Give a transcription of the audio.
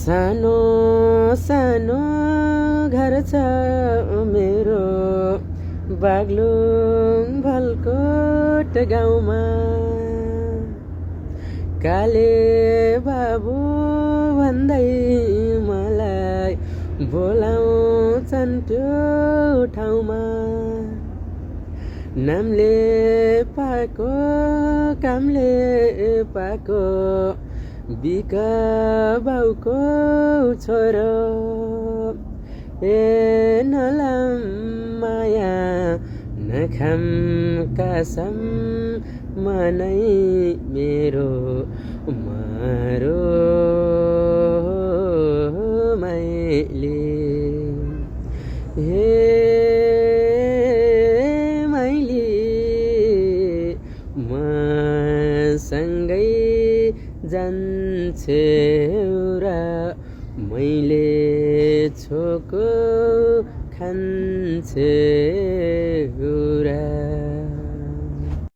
सानो सानो घर छ मेरो बागलुङ भलकोट गाउँमा। काले बाबु भन्दै मलाई बोलाउँछन् त्यो ठाउँमा। नामले पाएको कामले पाएको बिक बाउको छोरो। ए नलाम माया नखाम कसम मनै मेरो मारो मैले। हे मैले मसँगै जान्छेउ र मैले छोको खान्छे।